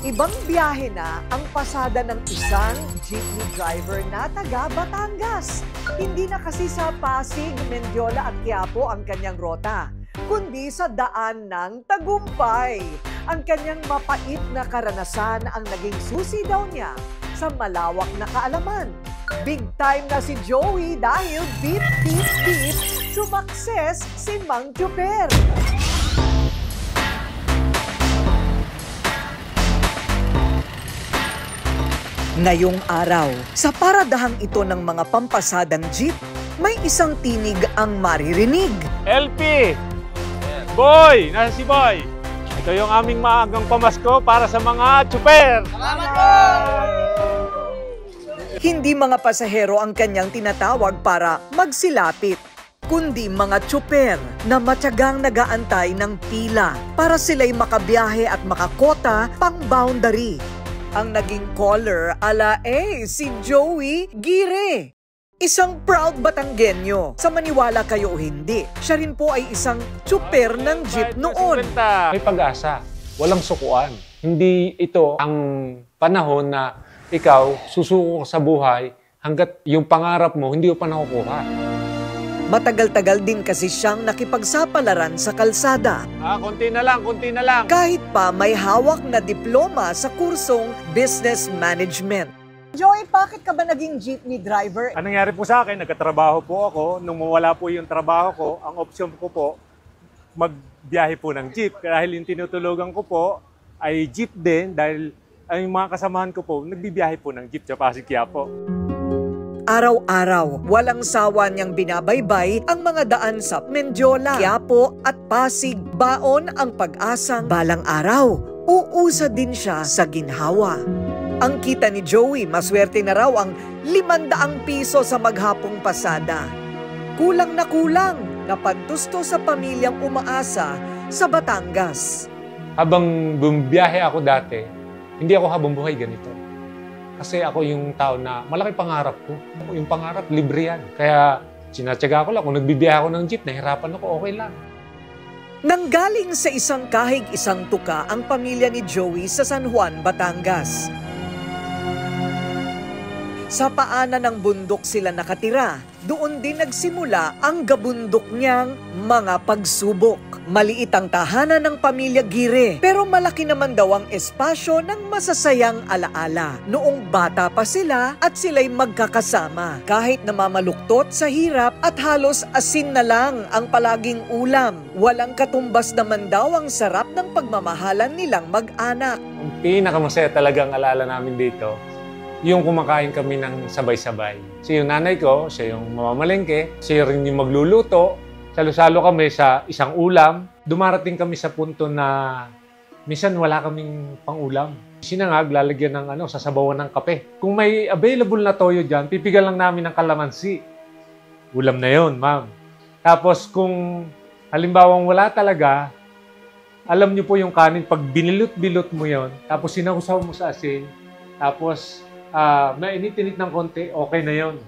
Ibang biyahe na ang pasada ng isang jeepney driver na taga Batangas. Hindi na kasi sa Pasig, Mendiola at Quiapo ang kanyang rota, kundi sa daan ng Tagumpay. Ang kanyang mapait na karanasan ang naging susi daw niya sa malawak na kaalaman. Big time na si Joey dahil beep, beep, beep, sumakses si Mang Chuper. Ngayong araw, sa paradahang ito ng mga pampasadang jeep, may isang tinig ang maririnig. LP! Boy! Nasa si Boy! Ito yung aming maagang pamasko para sa mga chuper! Salamat po! Hindi mga pasahero ang kanyang tinatawag para magsilapit, kundi mga chuper na matyagang nagaantay ng pila para sila'y makabiyahe at makakota pang boundary. Ang naging caller si Joey Gire. Isang proud Batanggenyo. Sa maniwala kayo o hindi, siya rin po ay isang chuper ng jeep noon. May pag-asa, walang sukuan. Hindi ito ang panahon na ikaw susuko sa buhay hanggat yung pangarap mo hindi mo pa nakukuha. Matagal-tagal din kasi siyang nakipagsapalaran sa kalsada. Konti na lang, konti na lang. Kahit pa may hawak na diploma sa kursong Business Management. Joey, bakit ka ba naging jeepney driver? Anong nangyari po sa akin, nagkatrabaho po ako. Nung mawala po yung trabaho ko, ang option ko po, magbiyahe po ng jeep. Dahil yung tinutulugan ko po ay jeep din dahil ang mga kasamahan ko po, nagbibiyahe po ng jeep sa Pasig Quiapo. Araw-araw, walang sawa niyang binabaybay ang mga daan sa Mendiola, Quiapo at Pasig. Baon ang pag-asang balang araw, uusa din siya sa ginhawa. Ang kita ni Joey, maswerte na raw ang 500 piso sa maghapong pasada. Kulang na pantusto sa pamilyang umaasa sa Batangas. Habang bumibiyahe ako dati, hindi ako habang buhay ganito. Kasi ako yung tao na malaki pangarap ko. Yung pangarap, libre yan. Kaya sinatsaga ko lang. Kung nagbibiyahe ako ng jeep, nahirapan ako, okay lang. Nanggaling sa isang kahig isang tuka ang pamilya ni Joey sa San Juan, Batangas. Sa paanan ng bundok sila nakatira. Doon din nagsimula ang gabundok niyang mga pagsubok. Maliit ang tahanan ng pamilya Gire, pero malaki naman daw ang espasyo ng masasayang alaala. Noong bata pa sila at sila'y magkakasama. Kahit namamaluktot sa hirap at halos asin na lang ang palaging ulam. Walang katumbas naman daw ang sarap ng pagmamahalan nilang mag-anak. Ang pinakamasaya talagang alaala namin dito, yung kumakain kami ng sabay-sabay. Siya yung nanay ko, siya yung mamamalengke, siya rin yung magluluto. Salo-salo kami sa isang ulam. Dumarating kami sa punto na minsan wala kaming pang-ulam. Sinangag, lalagyan ng sasabawan ng kape. Kung may available na toyo dyan, pipigal lang namin ng kalamansi. Ulam na yon, ma'am. Tapos kung halimbawang wala talaga, alam niyo po yung kanin, pag binilot-bilot mo yon, tapos sinausaw mo sa asin, tapos mainit-init ng konti, okay na yon.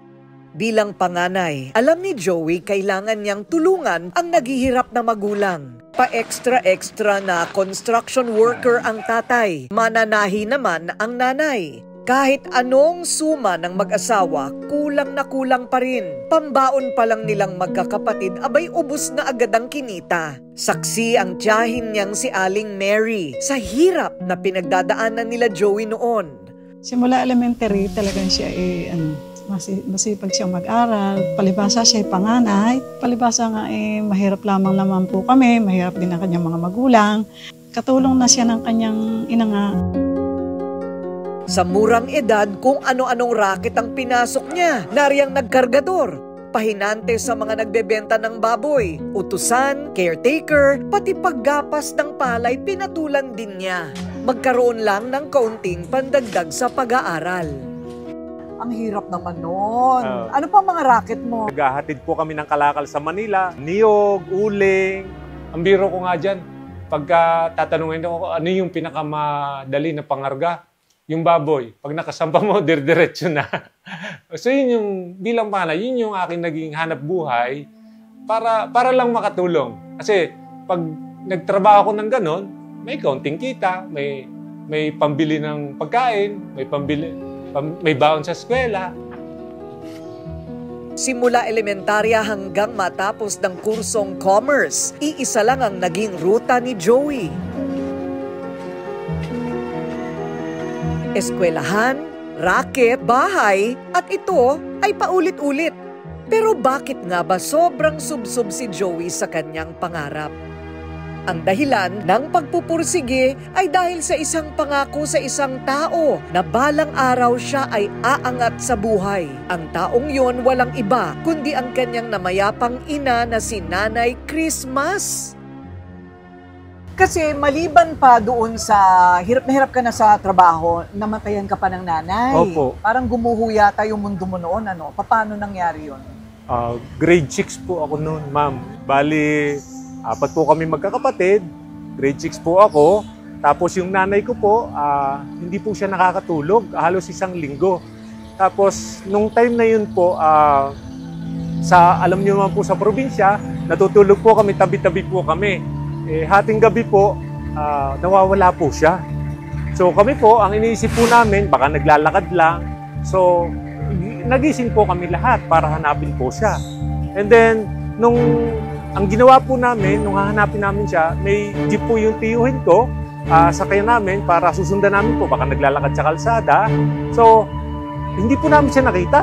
Bilang panganay, alam ni Joey kailangan niyang tulungan ang naghihirap na magulang. Pa-extra-extra na construction worker ang tatay, mananahi naman ang nanay. Kahit anong suma ng mag-asawa, kulang na kulang pa rin. Pambaon pa lang nilang magkakapatid, abay ubos na agad ang kinita. Saksi ang tiyahin niyang si Aling Mary sa hirap na pinagdadaanan nila Joey noon. Simula elementary, talagang siya masipag siyang mag-aral. Palibasa siya panganay. Palibasa nga mahirap lamang naman po kami. Mahirap din ang kanyang mga magulang. Katulong na siya ng kanyang ina nga. Sa murang edad, kung ano-anong racket ang pinasok niya. Nariyang nagkargador, pahinante sa mga nagbebenta ng baboy, utusan, caretaker, pati paggapas ng palay pinatulan din niya. Magkaroon lang ng kaunting pandagdag sa pag-aaral. Ang hirap naman nun. Ano pa mga racket mo? Naghahatid po kami ng kalakal sa Manila, niyog, uling. Ang biro ko nga dyan, pagka tatanungin ako, ano yung pinakamadali na pangarga? Yung baboy. Pag nakasampa mo, diretso na. So yun yung, bilang pana, yun yung aking naging hanap buhay para lang makatulong. Kasi pag nagtrabaho ko ng ganon, may kaunting kita, may may pambili ng pagkain, may baon sa eskwela. Simula elementarya hanggang matapos ng kursong commerce, iisa lang ang naging ruta ni Joey. Eskwelahan, raket, bahay, at ito ay paulit-ulit. Pero bakit nga ba sobrang subsob si Joey sa kanyang pangarap? Ang dahilan ng pagpupursige ay dahil sa isang pangako sa isang tao na balang araw siya ay aangat sa buhay. Ang taong yon walang iba kundi ang kanyang namayapang ina na si Nanay Christmas. Kasi maliban pa doon sa hirap na hirap ka na sa trabaho, namatayan ka pa ng nanay. Opo. Parang gumuho yata yung mundo mo noon. Paano nangyari yun? Grade 6 po ako noon, ma'am. Bali, 4 po kami magkakapatid. Grade 6 po ako. Tapos yung nanay ko po, hindi po siya nakakatulog. Halos isang linggo. Tapos, nung time na yun po, alam niyo naman po sa probinsya, natutulog po kami, tabi-tabi po kami. Hating gabi po, nawawala po siya. So kami po, ang iniisip po namin, baka naglalakad lang. So, nagising po kami lahat para hanapin po siya. And then, ang ginawa po namin, nung hahanapin namin siya, may jeep po yung tiyuhin ko, sakay namin para susundan namin po, baka naglalakad sa kalsada. So, hindi po namin siya nakita.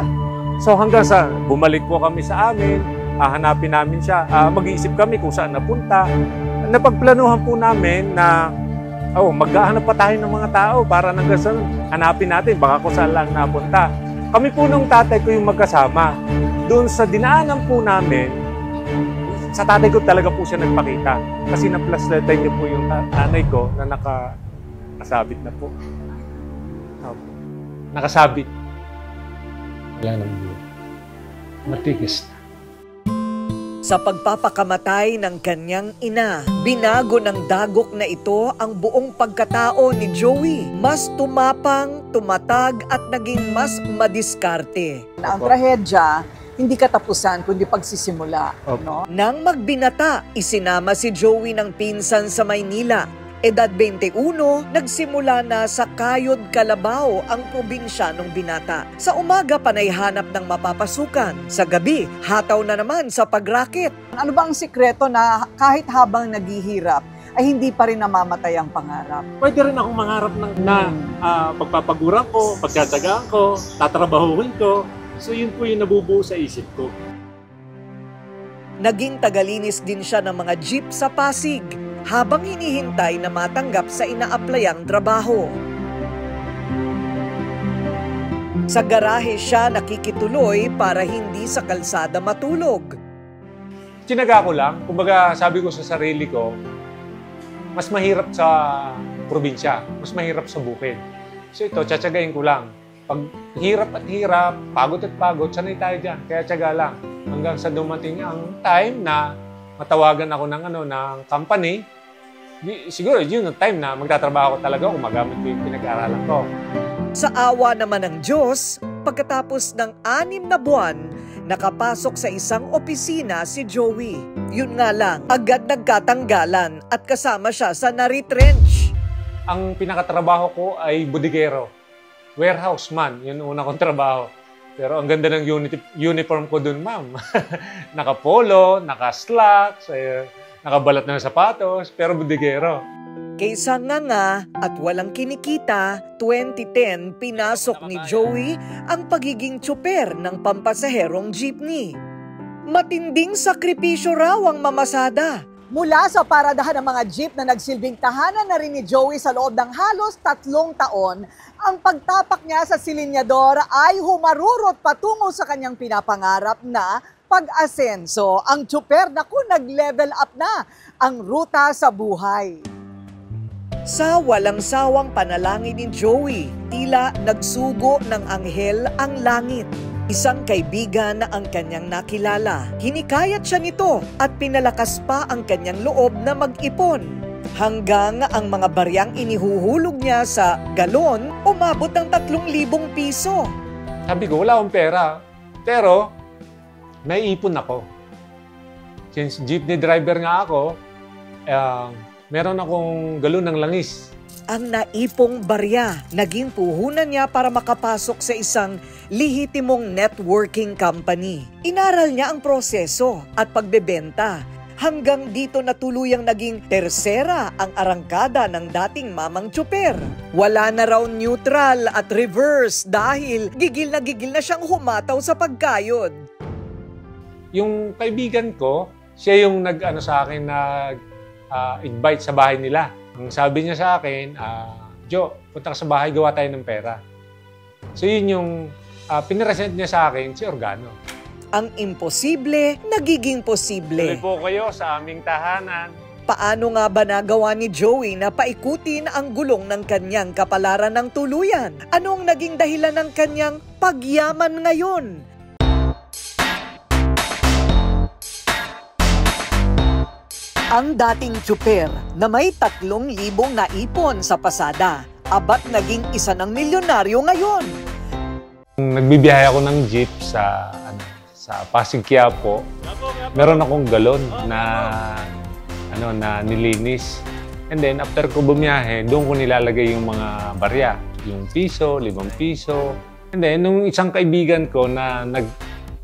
So, hanggang sa bumalik po kami sa amin, hanapin namin siya, mag-iisip kami kung saan napunta. Napagplanuhan po namin na maghahanap pa tayo ng mga tao para hanggang sa hanapin natin, baka kung saan lang napunta. Kami po nung tatay ko yung magkasama. Doon sa dinaanan po namin, sa tatay ko talaga po siya nagpakita. Kasi na-flashlightan niyo po yung nanay ko na nakasabit na po. Nakasabit. Wala nang buhay. Matigas na. Sa pagpapakamatay ng kanyang ina, binago ng dagok na ito ang buong pagkatao ni Joey. Mas tumapang, tumatag at naging mas madiskarte. Ang trahedya, hindi katapusan kundi pagsisimula. No? Nang magbinata, isinama si Joey ng pinsan sa Maynila. Edad 21, nagsimula na sa Kayod, Calabao ang probinsya ng binata. Sa umaga panayhanap ng mapapasukan. Sa gabi, hataw na naman sa pagrakit. Ano ba ang sikreto na kahit habang naghihirap ay hindi pa rin namamatay ang pangarap? Pwede rin akong mangarap na pagpapaguran ko, pagkatsagaan ko, tatrabahuin ko. So yun po yung nabubuo sa isip ko. Naging tagalinis din siya ng mga jeep sa Pasig habang hinihintay na matanggap sa ina-applyang trabaho. Sa garahe siya nakikituloy para hindi sa kalsada matulog. Tinaga ko lang, kumbaga sabi ko sa sarili ko, mas mahirap sa probinsya, mas mahirap sa bukid. So ito, tsatsagain ko lang. Pag hirap at hirap, pagod at pagod, sanay tayo dyan, kaya tsaga lang. Hanggang sa dumating ang time na matawagan ako ng company, siguro yun ang time na magtatrabaho ko talaga kung magamit ko yung pinag-aaralan ko. Sa awa naman ng Diyos, pagkatapos ng 6 na buwan, nakapasok sa isang opisina si Joey. Yun nga lang, agad nagkatanggalan at kasama siya sa na-retrench. Ang pinakatrabaho ko ay bodigero, warehouse man, yun una kong trabaho. Pero ang ganda ng uniform ko dun, ma'am. Naka-polo, naka-slacks, nakabalat ng sapatos, pero bodigero. Kaysa nga at walang kinikita, 2010 pinasok ni Joey ang pagiging tsuper ng pampasaherong jeepney. Matinding sakripisyo raw ang mamasada. Mula sa paradahan ng mga jeep na nagsilbing tahanan na rin ni Joey sa loob ng halos 3 taon, ang pagtapak niya sa silinyador ay humarurot patungo sa kanyang pinapangarap na pag-asenso. Ang tsuper, nag-level up na ang ruta sa buhay. Sa walang sawang panalangin ni Joey, tila nagsugo ng anghel ang langit. Isang kaibigan na ang kanyang nakilala. Hinikayat siya nito at pinalakas pa ang kanyang loob na mag-ipon. Hanggang ang mga baryang inihuhulog niya sa galon, umabot ng 3,000 piso. Sabi ko, wala akong pera. Pero, may ipon ako. Since jeepney driver nga ako, meron akong galon ng langis. ang naipong barya. Naging puhunan niya para makapasok sa isang lihitimong networking company. Inaral niya ang proseso at pagbebenta. Hanggang dito na tuluyang naging tersera ang arangkada ng dating mamang tsoper. Wala na raw neutral at reverse dahil gigil na siyang humataw sa pagkayod. Yung kaibigan ko, siya yung nag-ano sa akin, invite sa bahay nila. Ang sabi niya sa akin, Jo, punta ka sa bahay, gawa tayo ng pera. So yun yung piniresent niya sa akin, si Organo. Ang imposible, nagiging posible. Tuloy po kayo sa aming tahanan. Paano nga ba nagawa ni Joey na paikutin ang gulong ng kanyang kapalaran ng tuluyan? Ano ang naging dahilan ng kanyang pagyaman ngayon? Ang dating tsuper na may 3,000 naipon sa pasada, abat naging isa ng milyonaryo ngayon. Nagbibiyahe ako ng jeep sa Pasig Quiapo. Meron akong galon na nilinis. And then after ko bumiyahe, doon ko nilalagay yung mga barya, yung piso, 5 piso. And then nung isang kaibigan ko na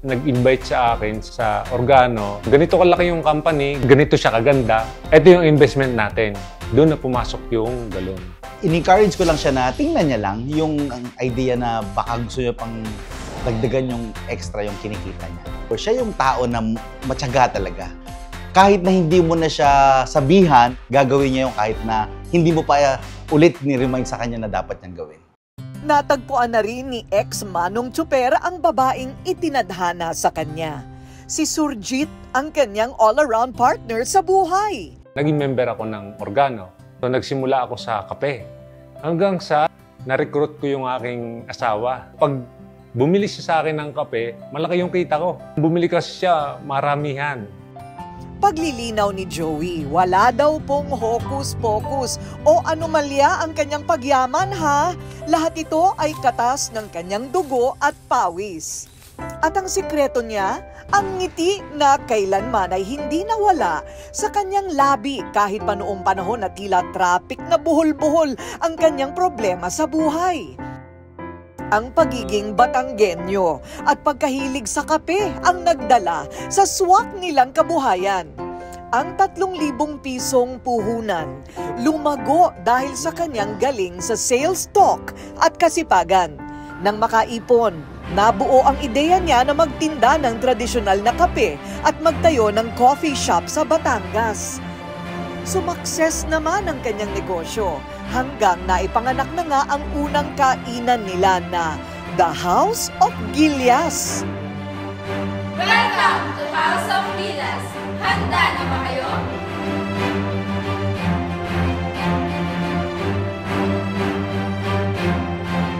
nag-invite sa akin sa Organo, ganito kalaki yung company, ganito siya kaganda. Ito yung investment natin. Doon na pumasok yung galon. In-encourage ko lang siya na tingnan niya lang yung idea na baka gusto niya pang dagdagan yung extra yung kinikita niya. So, siya yung tao na matyaga talaga. Kahit na hindi mo na siya sabihan, gagawin niya yung kahit na hindi mo pa ulit ni-remind sa kanya na dapat niyang gawin. Natagpuan na rin ni ex-manong tsuper ang babaeng itinadhana sa kanya. Si Surjit ang kanyang all-around partner sa buhay. Naging member ako ng Organo. So, nagsimula ako sa kape. Hanggang sa na-recruit ko yung aking asawa. Pag bumili siya sa akin ng kape, malaki yung kita ko. Bumili kasi siya maramihan. Paglilinaw ni Joey, wala daw pong hocus-pocus o anomalya ang kanyang pagyaman ha. Lahat ito ay katas ng kanyang dugo at pawis. At ang sikreto niya, ang ngiti na kailanman ay hindi nawala sa kanyang labi kahit pa noong panahon na tila traffic na buhol-buhol ang kanyang problema sa buhay. Ang pagiging Batanggenyo at pagkahilig sa kape ang nagdala sa swak nilang kabuhayan. Ang 3,000 pisong puhunan lumago dahil sa kanyang galing sa sales talk at kasipagan. Nang makaipon, nabuo ang ideya niya na magtinda ng tradisyonal na kape at magtayo ng coffee shop sa Batangas. Sumakses naman ang kanyang negosyo hanggang naipanganak na nga ang unang kainan nila na The House of Gilas. Welcome to House of Gilas! Handa na ba kayo?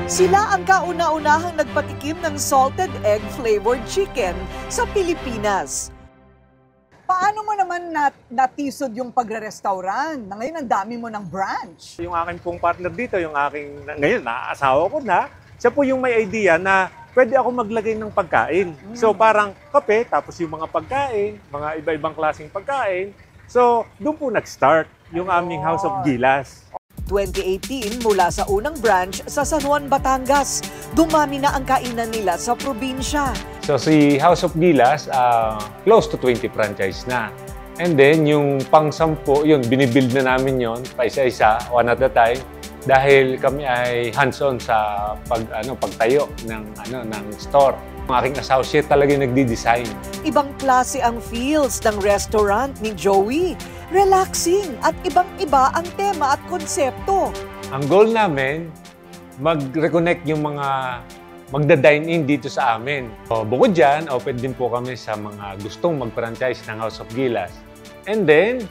Sila ang kauna-unahang nagpatikim ng salted egg flavored chicken sa Pilipinas. Paano mo naman natisod yung pagre-restaurant? Na ngayon ang dami mo ng branch. Yung aking pong partner dito, yung aking, ngayon naasawa ko na, siya po yung may idea na pwede ako maglagay ng pagkain. So parang kape, tapos yung mga pagkain, mga iba-ibang klaseng pagkain. So doon po nag-start yung aming House of Gilas. 2018 mula sa unang branch sa San Juan, Batangas, dumami na ang kainan nila sa probinsya. So si House of Gilas, close to 20 franchise na. And then yung pang-10, yun, binibuild na namin yun, paisa-isa, one at a time. Dahil kami ay hands-on sa pagtayo ng store. Ang aking associate talaga yung nagdi-design. Ibang klase ang feels ng restaurant ni Joey. Relaxing at ibang-iba ang tema at konsepto. Ang goal namin, mag-reconnect yung mga magda-dine-in dito sa amin. So, bukod dyan, open din po kami sa mga gustong mag-franchise ng House of Gilas. And then,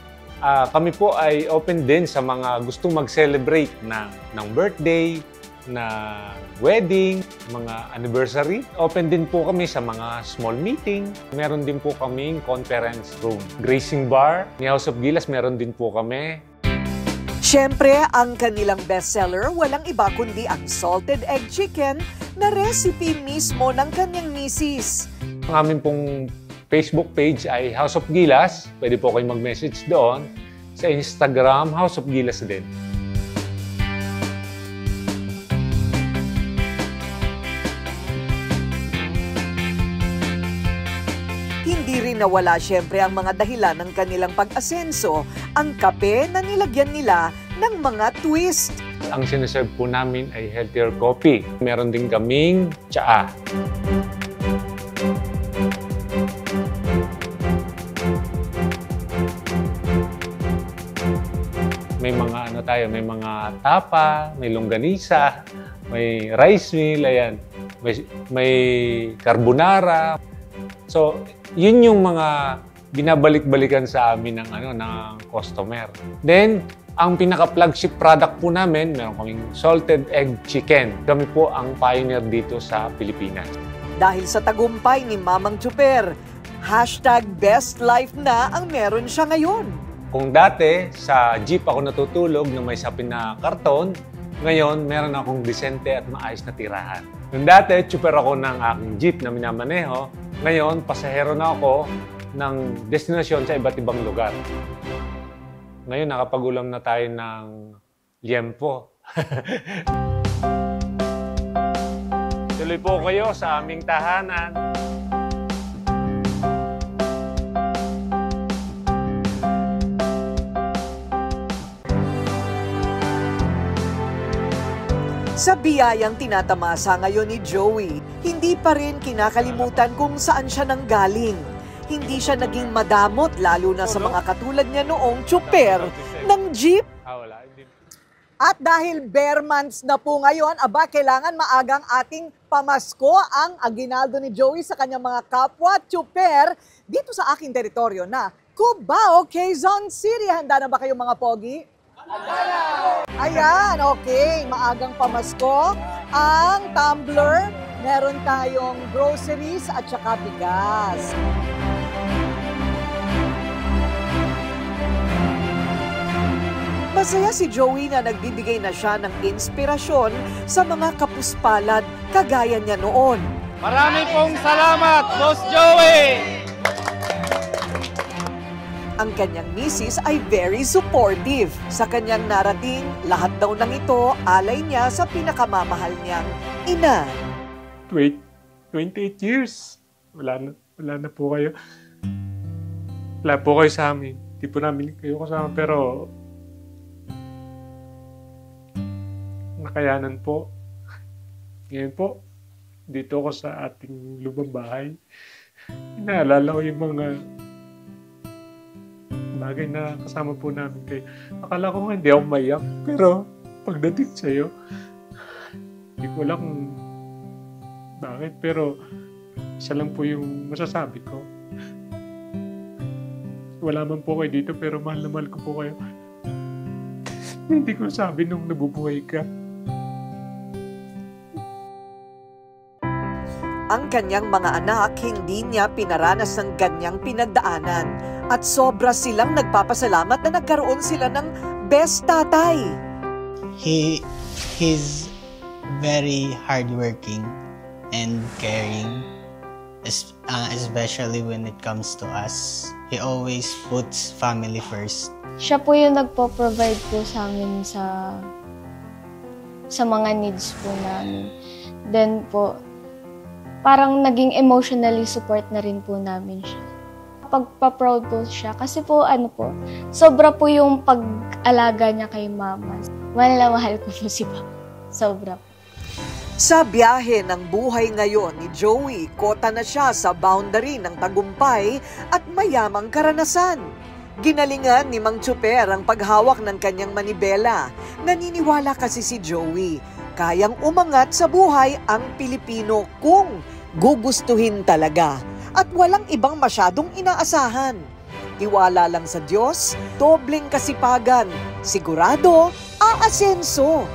kami po ay open din sa mga gustong mag-celebrate ng birthday, na wedding, mga anniversary. Open din po kami sa mga small meeting. Meron din po kaming conference room. Grazing bar ni House of Gilas, meron din po kami. Siyempre, ang kanilang bestseller walang iba kundi ang salted egg chicken na recipe mismo ng kanyang misis. Ang aming pong Facebook page ay House of Gilas. Pwede po kayong mag-message doon. Sa Instagram, House of Gilas din. Di nawala syempre ang mga dahilan ng kanilang pag-asenso, ang kape na nilagyan nila ng mga twist. Ang sinaserve po namin ay healthier coffee. Meron din kaming tsaa. May mga may mga tapa, may longganisa, may rice meal, ayan. May carbonara. So, yun yung mga binabalik-balikan sa amin ng customer. Then, ang pinaka-flagship product po namin, meron kaming salted egg chicken. Kami po ang pioneer dito sa Pilipinas. Dahil sa tagumpay ni Mamang Chuper, #bestlife na ang meron siya ngayon. Kung dati, sa jeep ako natutulog na may sapin na karton, ngayon meron akong disente at maayos na tirahan. Nung dati, chuper ako ng aking jeep na minamaneho, ngayon pasahero na ako ng destinasyon sa iba't ibang lugar. Ngayon, nakapag-ulam na tayo ng liempo. Tuloy po kayo sa aming tahanan. Sa biyayang tinatamasa ngayon ni Joey, hindi pa rin kinakalimutan kung saan siya nanggaling. Hindi siya naging madamot lalo na sa mga katulad niya noong tsuper ng jeep. At dahil bare months na po ngayon, kailangan maagang ating pamasko ang aginaldo ni Joey sa kanyang mga kapwa tsuper dito sa aking teritoryo na Cubao, Quezon City. Handa na ba kayo mga pogi? Ayan, okay. Maagang pamasko. Ang tumbler, meron tayong groceries at saka bigas. Masaya si Joey na nagbibigay na siya ng inspirasyon sa mga kapuspalad kagaya niya noon. Maraming pong salamat, Boss Joey! Ang kanyang misis ay very supportive. Sa kanyang narating, lahat daw ng ito alay niya sa pinakamamahal niyang ina. 28 years. Wala na po kayo. Wala po kayo sa amin. Hindi po namin kayo kasama, pero nakayanan po. Ngayon po, dito ako sa ating lumang bahay. Inaalala ko yung mga bagay na kasama po namin kayo. Akala ko nga hindi ako maiyak, pero pagdating sa'yo, hindi ko alam kung bakit, pero isa lang po yung masasabi ko. Wala man po kayo dito, pero mahal na mahal ko po kayo. Hindi ko sabi nung nabubuhay ka. Ang kanyang mga anak, hindi niya pinaranas ng ganyang pinagdaanan. At sobra silang nagpapasalamat na nagkaroon sila ng best tatay. He's very hardworking and caring, especially when it comes to us. He always puts family first. Siya po yung nagpo-provide po sa amin sa mga needs po namin. Then po, parang naging emotionally support na rin po namin siya. Pagpa-proud po siya kasi po sobra po yung pag-alaga niya kay mama. Mahal na mahal ko po si Papa. Sobra po. Sa biyahe ng buhay ngayon ni Joey, kota na siya sa boundary ng tagumpay at mayamang karanasan. Ginalingan ni Mang Chuper ang paghawak ng kanyang manibela. Naniniwala kasi si Joey, kayang umangat sa buhay ang Pilipino kung gugustuhin talaga. At walang ibang masyadong inaasahan. Tiwala lang sa Diyos, dobleng kasipagan, sigurado, aasenso.